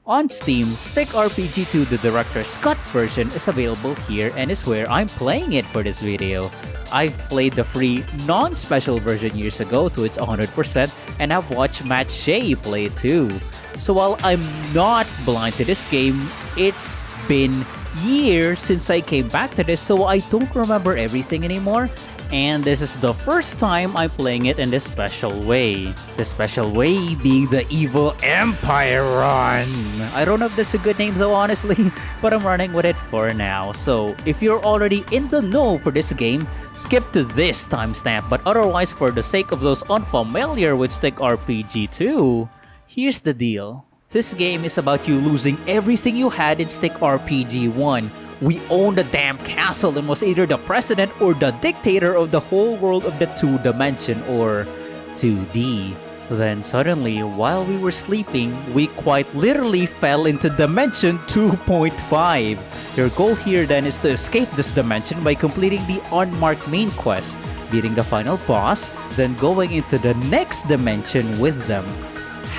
On Steam, Stick RPG 2 The Director's Cut version is available here and is where I'm playing it for this video. I've played the free non-special version years ago to its 100% and I've watched Matt Shea play it too. So while I'm not blind to this game, it's been years since I came back to this, so I don't remember everything anymore. And this is the first time I'm playing it in this special way. The special way being the Evil Empire run. I don't know if that's a good name though, honestly, but I'm running with it for now. So if you're already in the know for this game, skip to this timestamp. But otherwise, for the sake of those unfamiliar with Stick RPG 2, here's the deal. This game is about you losing everything you had in Stick RPG 1. We owned the damn castle and was either the president or the dictator of the whole world of the 2-dimension or 2D. Then suddenly, while we were sleeping, we quite literally fell into dimension 2.5. Your goal here then is to escape this dimension by completing the unmarked main quest, beating the final boss, then going into the next dimension with them.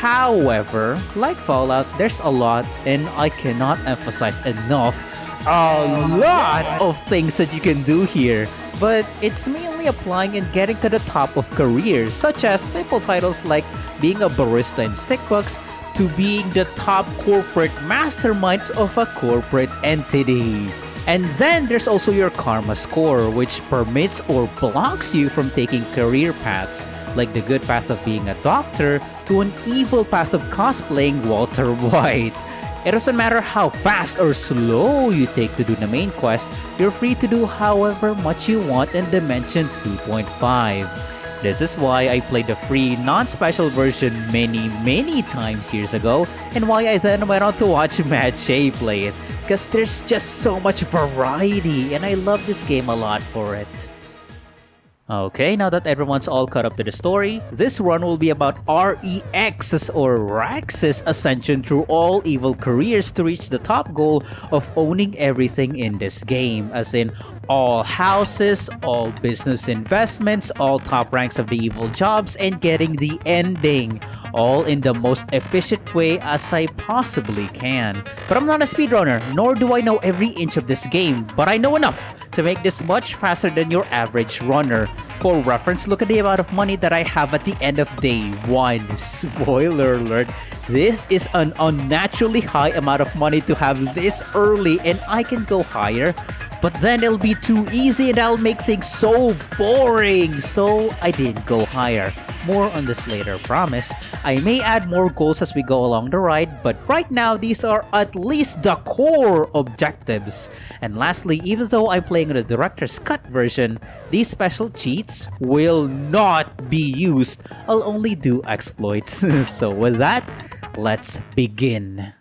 However, like Fallout, there's a lot, and I cannot emphasize enough, a lot of things that you can do here. But it's mainly applying and getting to the top of careers, such as simple titles like being a barista in Stickbucks to being the top corporate mastermind of a corporate entity. And then there's also your karma score, which permits or blocks you from taking career paths, like the good path of being a doctor to an evil path of cosplaying Walter White. It doesn't matter how fast or slow you take to do the main quest, you're free to do however much you want in Dimension 2.5. This is why I played the free non-special version many times years ago, and why I then went on to watch Matt Shea play it, because there's just so much variety and I love this game a lot for it. Okay, now that everyone's all caught up to the story, this run will be about REX's or Rex's ascension through all evil careers to reach the top goal of owning everything in this game, as in all houses, all business investments, all top ranks of the evil jobs, and getting the ending, all in the most efficient way as I possibly can. But I'm not a speedrunner, nor do I know every inch of this game, but I know enough to make this much faster than your average runner. For reference, look at the amount of money that I have at the end of day 1. Spoiler alert, this is an unnaturally high amount of money to have this early, and I can go higher, but then it'll be too easy and I'll make things so boring, so I didn't go higher. More on this later, promise. I may add more goals as we go along the ride, but right now these are at least the core objectives. And lastly, even though I'm playing the director's cut version, these special cheats will not be used. I'll only do exploits. So with that, let's begin.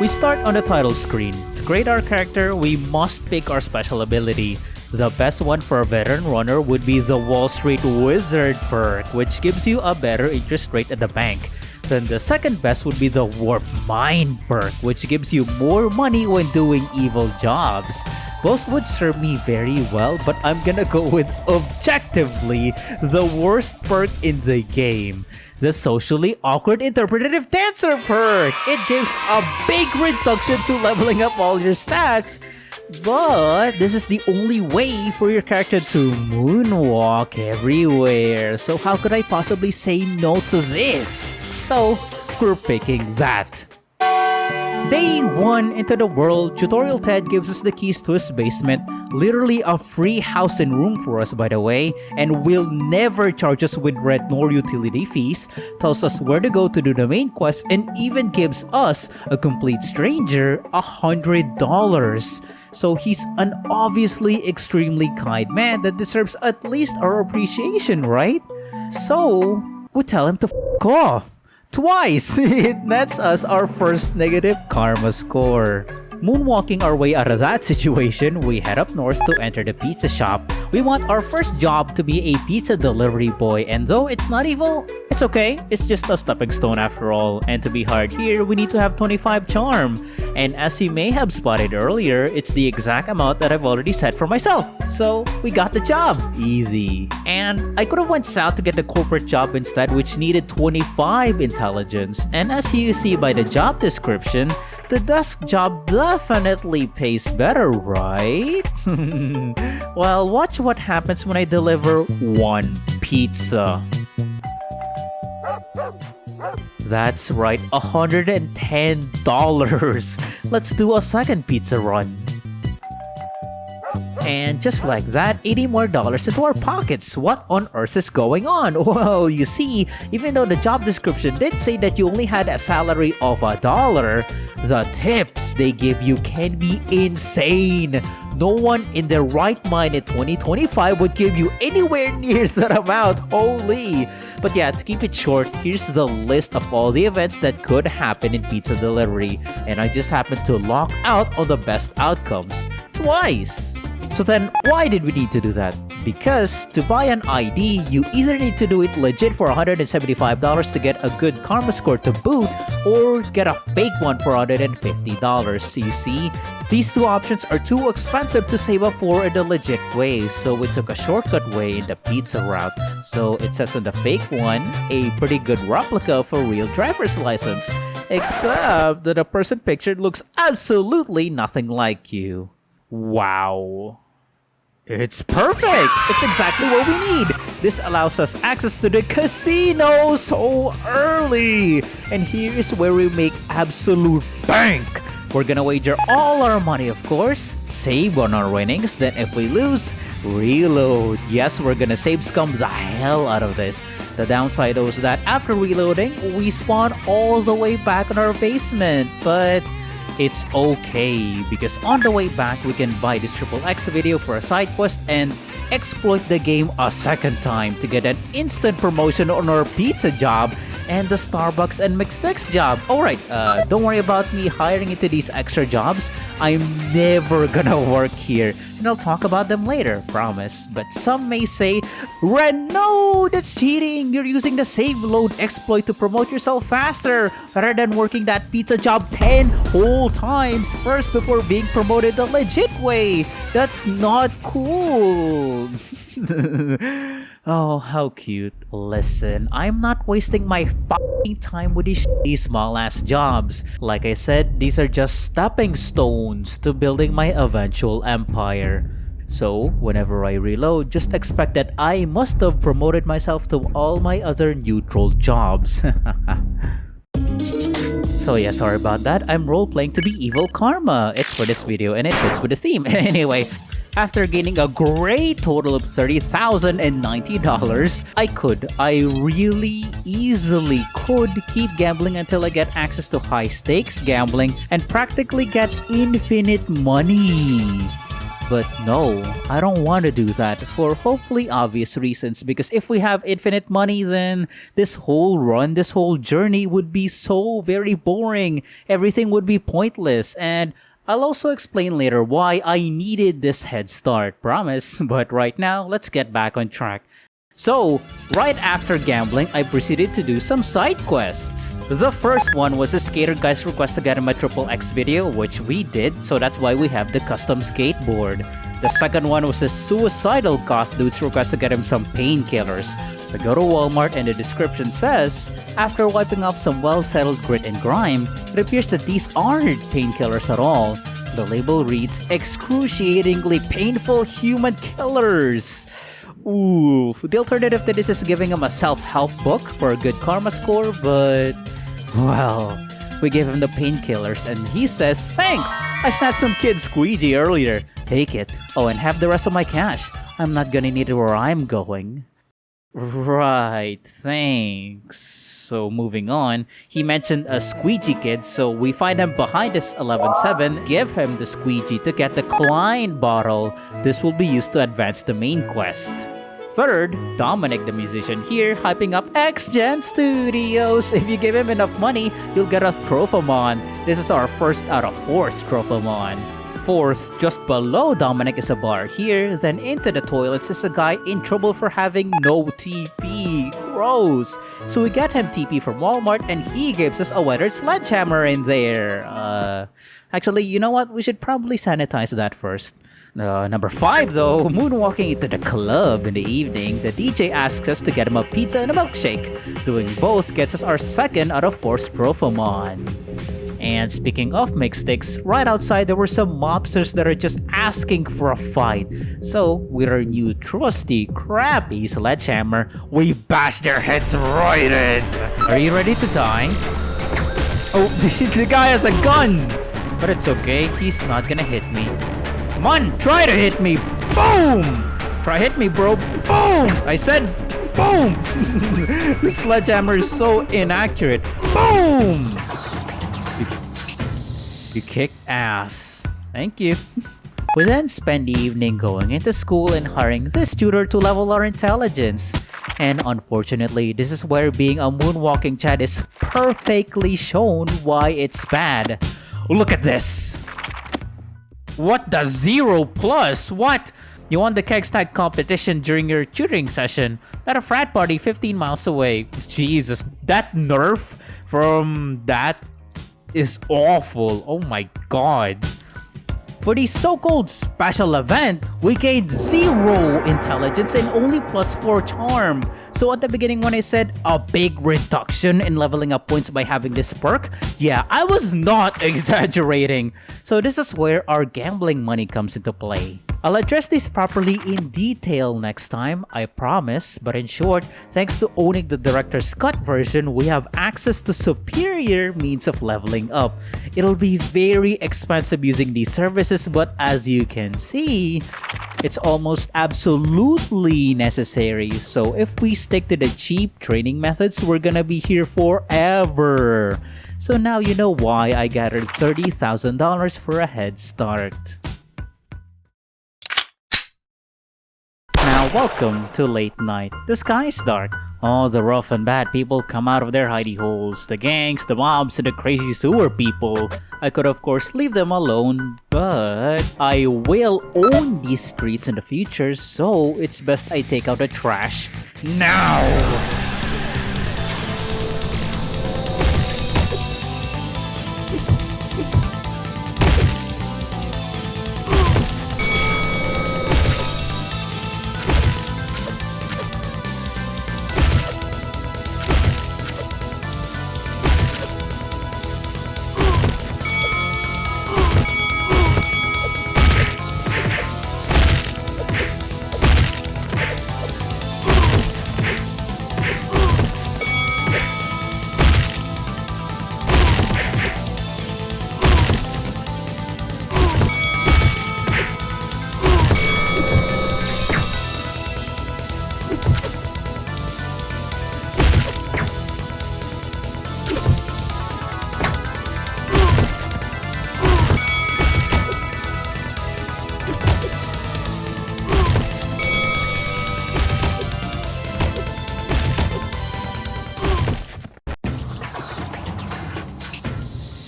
We start on the title screen. To create our character, we must pick our special ability. The best one for a veteran runner would be the Wall Street Wizard perk, which gives you a better interest rate at the bank. Then the second best would be the Warp Mind perk, which gives you more money when doing evil jobs. Both would serve me very well, but I'm gonna go with objectively the worst perk in the game. The Socially Awkward Interpretative Dancer perk! It gives a big reduction to leveling up all your stats. But this is the only way for your character to moonwalk everywhere. So how could I possibly say no to this? So we're picking that. Day 1 into the world, Tutorial Ted gives us the keys to his basement, literally a free house and room for us by the way, and will never charge us with rent nor utility fees, tells us where to go to do the main quest, and even gives us, a complete stranger, $100. So he's an obviously extremely kind man that deserves at least our appreciation, right? So we tell him to f*** off. Twice! It nets us our first negative karma score. Moonwalking our way out of that situation, we head up north to enter the pizza shop. We want our first job to be a pizza delivery boy, and though it's not evil, it's okay. It's just a stepping stone after all. And to be hired here, we need to have 25 charm. And as you may have spotted earlier, it's the exact amount that I've already set for myself. So we got the job. Easy. And I could have went south to get the corporate job instead, which needed 25 intelligence. And as you see by the job description, the desk job definitely pays better, right? Well, watch what happens when I deliver one pizza. That's right, $110. Let's do a second pizza run. And just like that, $80 more into our pockets. What on earth is going on? Well, you see, even though the job description did say that you only had a salary of $1, the tips they give you can be insane. No one in their right mind in 2025 would give you anywhere near that amount. Holy! But yeah, to keep it short, here's the list of all the events that could happen in pizza delivery. And I just happened to lock out on the best outcomes twice. So then, why did we need to do that? Because to buy an ID, you either need to do it legit for $175 to get a good karma score to boot, or get a fake one for $150. So you see, these two options are too expensive to save up for in the legit way, so we took a shortcut way in the pizza route. So it says on the fake one, a pretty good replica of a real driver's license, except that the person pictured looks absolutely nothing like you. Wow. It's perfect! It's exactly what we need! This allows us access to the casino so early! And here is where we make absolute bank! We're gonna wager all our money, of course, save on our winnings, then if we lose, reload. Yes, we're gonna save scum the hell out of this. The downside though is that after reloading, we spawn all the way back in our basement, but it's okay, because on the way back, we can buy this XXX video for a side quest and exploit the game a second time to get an instant promotion on our pizza job and the Starbucks and Mixtex job. Alright, don't worry about me hiring into these extra jobs. I'm never gonna work here, and I'll talk about them later, promise. But some may say, Ren, no, that's cheating. You're using the save load exploit to promote yourself faster rather than working that pizza job 10 whole times first before being promoted the legit way. That's not cool. Oh, how cute. Listen, I'm not wasting my fucking time with these small-ass jobs. Like I said, these are just stepping stones to building my eventual empire. So, whenever I reload, just expect that I must have promoted myself to all my other neutral jobs. So yeah, sorry about that. I'm role-playing to be Evil Karma. It's for this video and it fits with the theme. Anyway, after gaining a great total of $30,090, I really easily could keep gambling until I get access to high stakes gambling and practically get infinite money. But no, I don't want to do that for hopefully obvious reasons, because if we have infinite money, then this whole run, this whole journey would be so very boring. Everything would be pointless, and I'll also explain later why I needed this head start, promise. But right now, let's get back on track. So, right after gambling, I proceeded to do some side quests. The first one was a skater guy's request to get him a XXX video, which we did, so that's why we have the custom skateboard. The second one was a suicidal goth dude's request to get him some painkillers. I go to Walmart and the description says, after wiping off some well-settled grit and grime, it appears that these aren't painkillers at all. The label reads, excruciatingly painful human killers. Ooh, the alternative to this is giving him a self-help book for a good karma score, but well, we gave him the painkillers and he says, thanks, I snatched some kid's squeegee earlier. Take it. Oh, and have the rest of my cash. I'm not gonna need it where I'm going. Right, thanks. So moving on, he mentioned a squeegee kid, so we find him behind this 11-7, give him the squeegee to get the Klein bottle. This will be used to advance the main quest. third, Dominic the musician here, hyping up X-Gen Studios. If you give him enough money, you'll get a Trophomon. This is our first out of 4 Trophomon. Fourth, just below Dominic is a bar here, then into the toilets is a guy in trouble for having no TP. Gross! So we get him TP from Walmart and he gives us a weathered sledgehammer in there. Actually, you know what? We should probably sanitize that first. Number 5 though, moonwalking into the club in the evening, the DJ asks us to get him a pizza and a milkshake. Doing both gets us our second out of 4 Trophomon. And speaking of mixsticks, right outside there were some mobsters that are just asking for a fight. So, with our new trusty, crappy sledgehammer, we bash their heads right in. Are you ready to die? Oh, the guy has a gun! But it's okay, he's not gonna hit me. Come on, try to hit me! Boom! Try hit me, bro! Boom! I said boom! The sledgehammer is so inaccurate. Boom! You kick ass. Thank you. We then spend the evening going into school and hiring this tutor to level our intelligence. And unfortunately, this is where being a moonwalking Chad is perfectly shown why it's bad. Look at this! What the 0 plus? What? You won the keg stack competition during your tutoring session at a frat party 15 miles away. Jesus, that nerf from that is awful. Oh my god. For the so-called special event, we gained 0 intelligence and only +4 charm. So at the beginning when I said a big reduction in leveling up points by having this perk, yeah, I was not exaggerating. So this is where our gambling money comes into play. I'll address this properly in detail next time, I promise, but in short, thanks to owning the Director's Cut version, we have access to superior means of leveling up. It'll be very expensive using these services, but as you can see, it's almost absolutely necessary. So if we stick to the cheap training methods, we're gonna be here forever. So now you know why I gathered $30,000 for a head start. Now welcome to late night. The sky's dark. All the rough and bad people come out of their hidey holes. The gangs, the mobs, and the crazy sewer people. I could of course leave them alone, but I will own these streets in the future, so it's best I take out the trash now!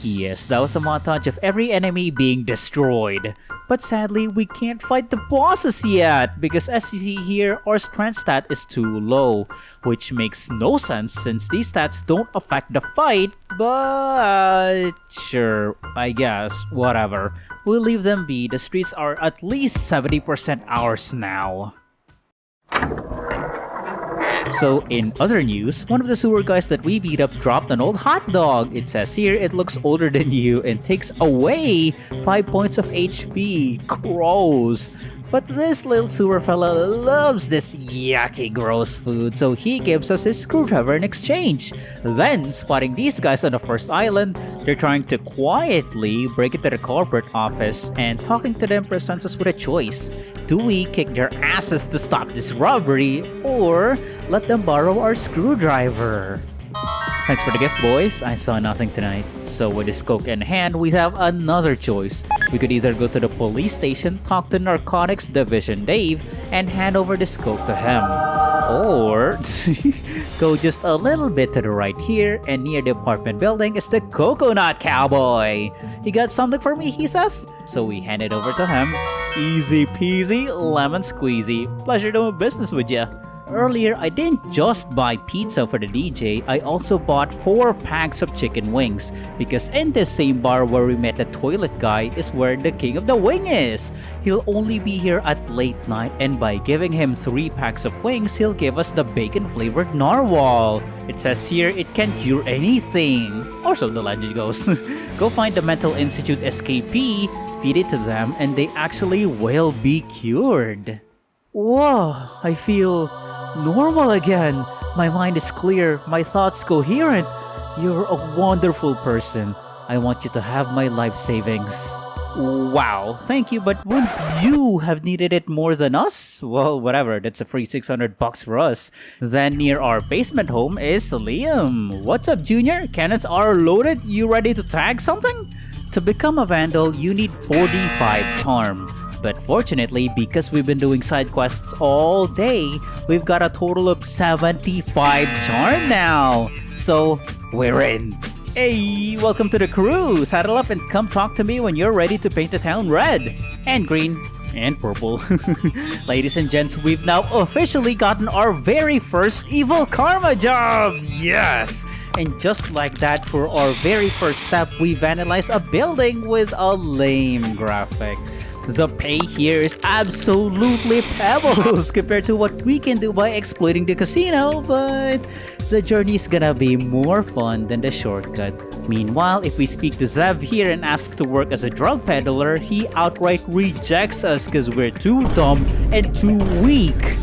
Yes, that was a montage of every enemy being destroyed. But sadly, we can't fight the bosses yet, because as you see here, our strength stat is too low. Which makes no sense since these stats don't affect the fight, but sure, I guess, whatever. We'll leave them be, the streets are at least 70% ours now. So, in other news, one of the sewer guys that we beat up dropped an old hot dog. It says here it looks older than you and takes away 5 points of HP. Gross. But this little sewer fella loves this yucky gross food, so he gives us his screwdriver in exchange. Then, spotting these guys on the first island, they're trying to quietly break into the corporate office, and talking to them presents us with a choice. Do we kick their asses to stop this robbery, or let them borrow our screwdriver? Thanks for the gift, boys. I saw nothing tonight. So with this coke in hand, we have another choice. We could either go to the police station, talk to Narcotics Division Dave, and hand over this coke to him. Or go just a little bit to the right here, and near the apartment building is the Coconut Cowboy. You got something for me, he says? So we hand it over to him. Easy peasy, lemon squeezy. Pleasure doing business with ya. Earlier, I didn't just buy pizza for the DJ, I also bought 4 packs of chicken wings because in this same bar where we met the toilet guy is where the king of the wing is. He'll only be here at late night, and by giving him 3 packs of wings, he'll give us the bacon flavored narwhal. It says here it can cure anything, or so the legend goes. Go find the Mental Institute SKP, feed it to them, and they actually will be cured. Whoa, I feel normal again. My mind is clear, my thoughts coherent. You're a wonderful person. I want you to have my life savings. Wow, thank you, but wouldn't you have needed it more than us? Well, whatever, that's a free $600 for us. Then near our basement home is Liam. What's up, Junior? Cannons are loaded. You ready to tag something? To become a vandal, you need 45 charm. But fortunately, because we've been doing side quests all day, we've got a total of 75 charm now. So, we're in. Hey, welcome to the crew. Saddle up and come talk to me when you're ready to paint the town red and green and purple. Ladies and gents, we've now officially gotten our very first evil karma job. Yes! And just like that, for our very first step, we vandalized a building with a lame graphic. The pay here is absolutely pebbles compared to what we can do by exploiting the casino, but the journey is gonna be more fun than the shortcut. Meanwhile, if we speak to Zev here and ask to work as a drug peddler, he outright rejects us because we're too dumb and too weak.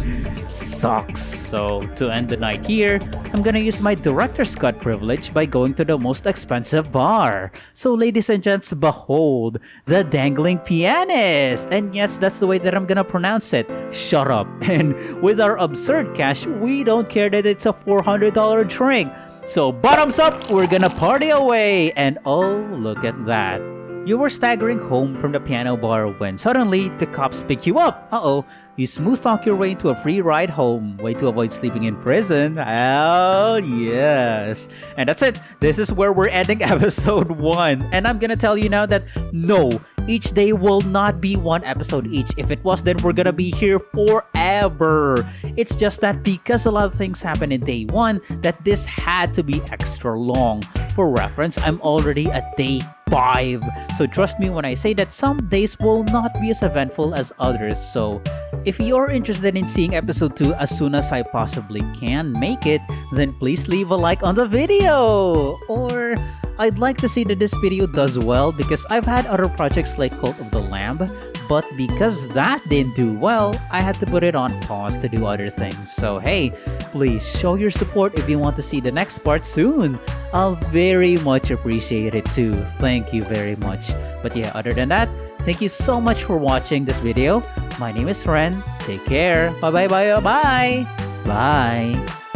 Sucks. So, to end the night here, I'm gonna use my director's cut privilege by going to the most expensive bar. So, ladies and gents, behold, the dangling pianist! And yes, that's the way that I'm gonna pronounce it. Shut up. And with our absurd cash, we don't care that it's a $400 drink. So, bottoms up, we're gonna party away! And oh, look at that. You were staggering home from the piano bar when suddenly the cops pick you up. Uh-oh, you smooth talk your way into a free ride home. Way to avoid sleeping in prison. Hell yes. And that's it. This is where we're ending episode 1. And I'm gonna tell you now that no, each day will not be 1 episode each. If it was, then we're gonna be here forever. It's just that because a lot of things happen in day 1, that this had to be extra long. For reference, I'm already at day 5. So trust me when I say that some days will not be as eventful as others. So if you're interested in seeing episode 2 as soon as I possibly can make it, then please leave a like on the video. Or I'd like to see that this video does well because I've had other projects like Cult of the Lamb, but because that didn't do well, I had to put it on pause to do other things. So hey, please show your support if you want to see the next part soon. I'll very much appreciate it too. Thank you very much. But yeah, other than that, thank you so much for watching this video. My name is Ren. Take care. Bye bye bye bye. Bye.